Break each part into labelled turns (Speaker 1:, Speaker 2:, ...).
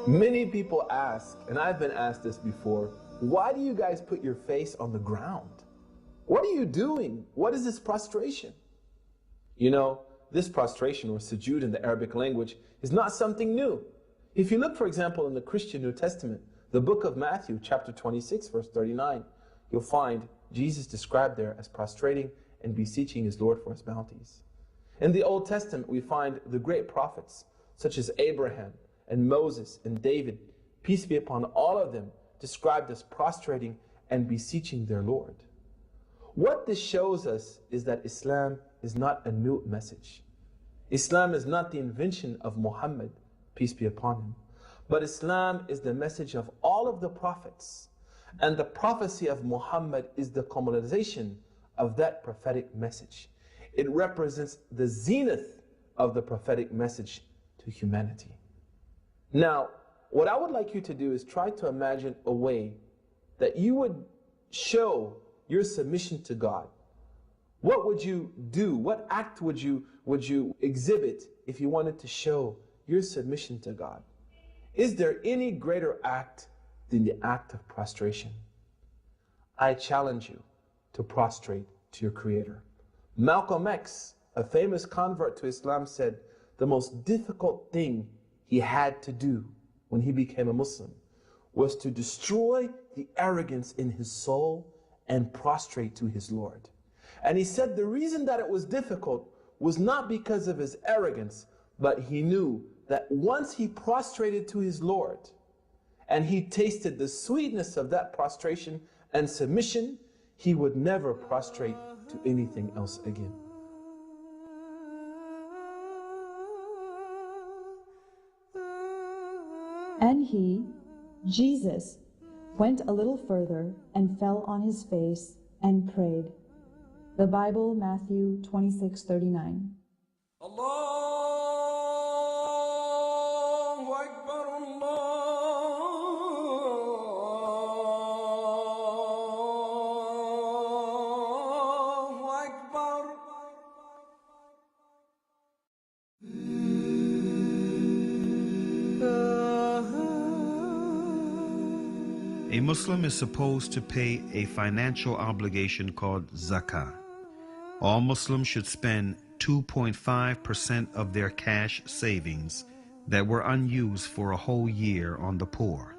Speaker 1: Many people ask, and I've been asked this before, why do you guys put your face on the ground? What are you doing? What is this prostration? You know, this prostration, or sujood in the Arabic language, is not something new. If you look, for example, in the Christian New Testament, the book of Matthew, chapter 26, verse 39, you'll find Jesus described there as prostrating and beseeching his Lord for his bounties. In the Old Testament, we find the great prophets, such as Abraham and Moses and David, peace be upon all of them, described as prostrating and beseeching their Lord. What this shows us is that Islam is not a new message. Islam is not the invention of Muhammad, peace be upon him, but Islam is the message of all of the prophets. And the prophecy of Muhammad is the culmination of that prophetic message. It represents the zenith of the prophetic message to humanity. Now, what I would like you to do is try to imagine a way that you would show your submission to God. What would you do? What act would you exhibit if you wanted to show your submission to God? Is there any greater act than the act of prostration? I challenge you to prostrate to your Creator. Malcolm X, a famous convert to Islam, said the most difficult thing he had to do when he became a Muslim was to destroy the arrogance in his soul and prostrate to his Lord. And he said the reason that it was difficult was not because of his arrogance, but he knew that once he prostrated to his Lord and he tasted the sweetness of that prostration and submission, he would never prostrate to anything else again.
Speaker 2: And he, Jesus, went a little further and fell on his face and prayed. The Bible, Matthew 26:39.
Speaker 3: Allahu Akbar, Allahu Akbar.
Speaker 4: A Muslim is supposed to pay a financial obligation called zakah. All Muslims should spend 2.5% of their cash savings that were unused for a whole year on the poor,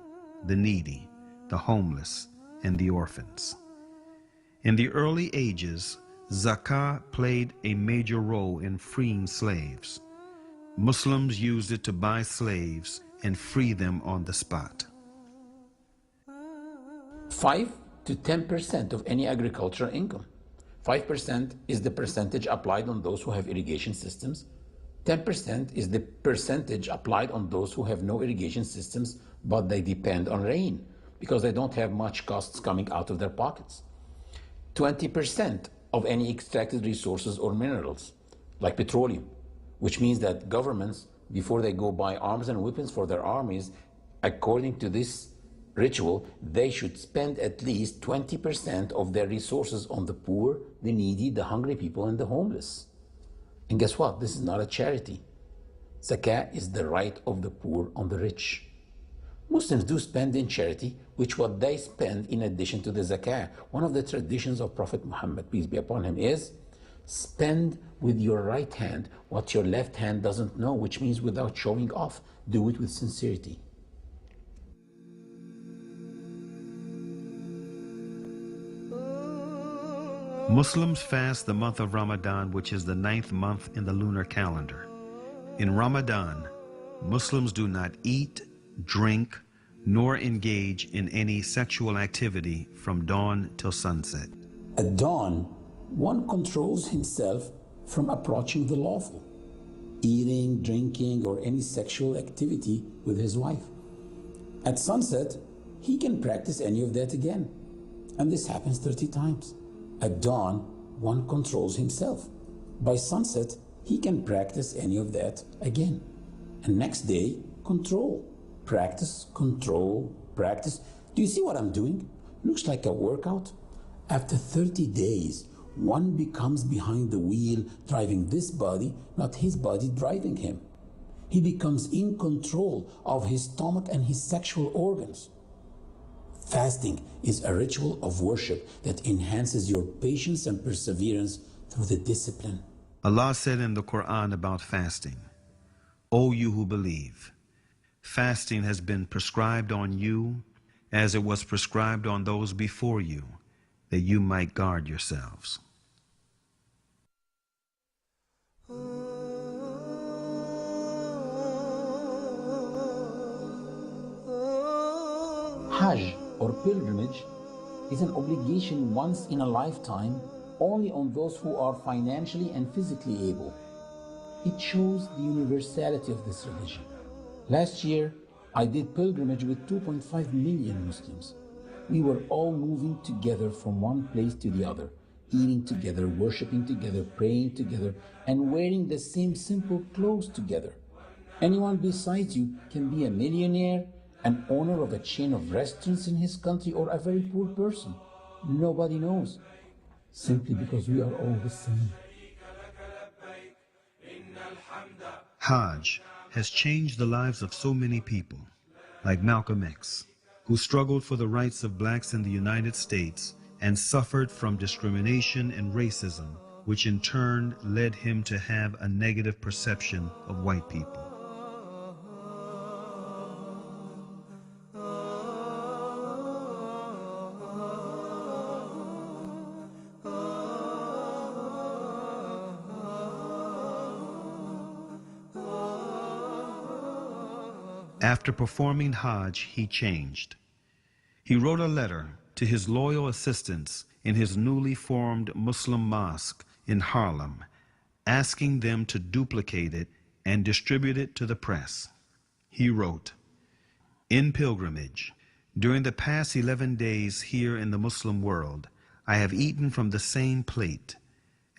Speaker 4: the needy, the homeless, and the orphans. In the early ages, zakah played a major role in freeing slaves. Muslims used it to buy slaves and free them on the spot.
Speaker 5: 5 to 10% of any agricultural income. 5% is the percentage applied on those who have irrigation systems. 10% is the percentage applied on those who have no irrigation systems, but they depend on rain because they don't have much costs coming out of their pockets. 20% of any extracted resources or minerals, like petroleum, which means that governments, before they go buy arms and weapons for their armies, according to this ritual, they should spend at least 20% of their resources on the poor, the needy, the hungry people, and the homeless. And guess what? This is not a charity. Zakah is the right of the poor on the rich. Muslims do spend in charity, which what they spend in addition to the zakah. One of the traditions of Prophet Muhammad, peace be upon him, is spend with your right hand what your left hand doesn't know, which means without showing off. Do it with sincerity.
Speaker 4: Muslims fast the month of Ramadan, which is the 9th month in the lunar calendar. In Ramadan, Muslims do not eat, drink, nor engage in any sexual activity from dawn till sunset.
Speaker 5: At dawn, one controls himself from approaching the lawful, eating, drinking, or any sexual activity with his wife. At sunset, he can practice any of that again, and this happens 30 times. At dawn, one controls himself. By sunset, he can practice any of that again. And next day, control. Practice, control, practice. Do you see what I'm doing? Looks like a workout. After 30 days, one becomes behind the wheel, driving this body, not his body driving him. He becomes in control of his stomach and his sexual organs. Fasting is a ritual of worship that enhances your patience and perseverance through the discipline.
Speaker 4: Allah said in the Quran about fasting, O you who believe, fasting has been prescribed on you as it was prescribed on those before you, that you might guard yourselves.
Speaker 5: Hajj, or pilgrimage, is an obligation once in a lifetime only on those who are financially and physically able. It shows the universality of this religion. Last year, I did pilgrimage with 2.5 million Muslims. We were all moving together from one place to the other, eating together, worshiping together, praying together, and wearing the same simple clothes together. Anyone besides you can be a millionaire, an owner of a chain of restaurants in his country, or a very poor person. Nobody knows, simply because we are all the same.
Speaker 4: Hajj has changed the lives of so many people, like Malcolm X, who struggled for the rights of blacks in the United States and suffered from discrimination and racism, which in turn led him to have a negative perception of white people. After performing Hajj, he changed. He wrote a letter to his loyal assistants in his newly formed Muslim mosque in Harlem, asking them to duplicate it and distribute it to the press. He wrote, "In pilgrimage, during the past 11 days here in the Muslim world, I have eaten from the same plate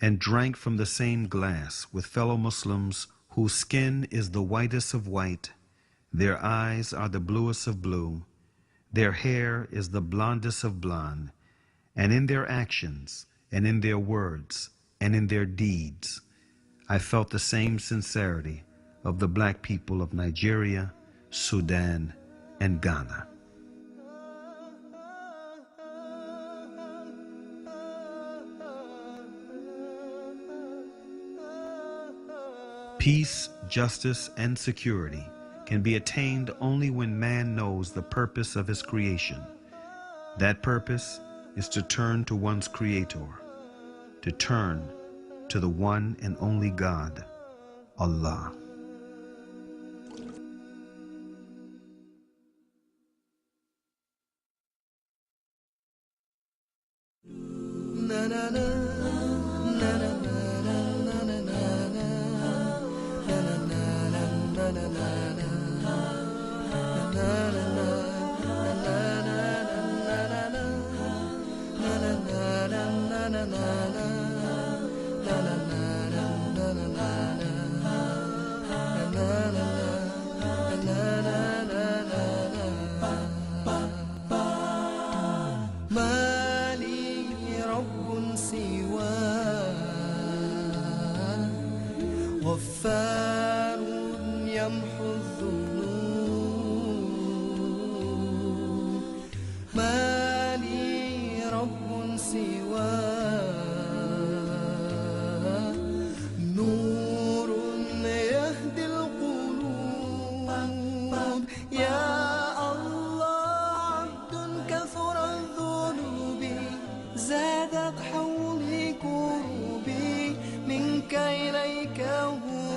Speaker 4: and drank from the same glass with fellow Muslims whose skin is the whitest of white, their eyes are the bluest of blue, their hair is the blondest of blonde, and in their actions, and in their words, and in their deeds, I felt the same sincerity of the black people of Nigeria, Sudan, and Ghana." Peace, justice, and security can be attained only when man knows the purpose of his creation. That purpose is to turn to one's Creator, to turn to the one and only God, Allah.
Speaker 3: غفار يمحو الذنوب ما لي رب سواه نور يهدي القلوب يا الله عبد كثر الذنوب زادت حولي كروبي منك إليك هروبي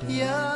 Speaker 3: يا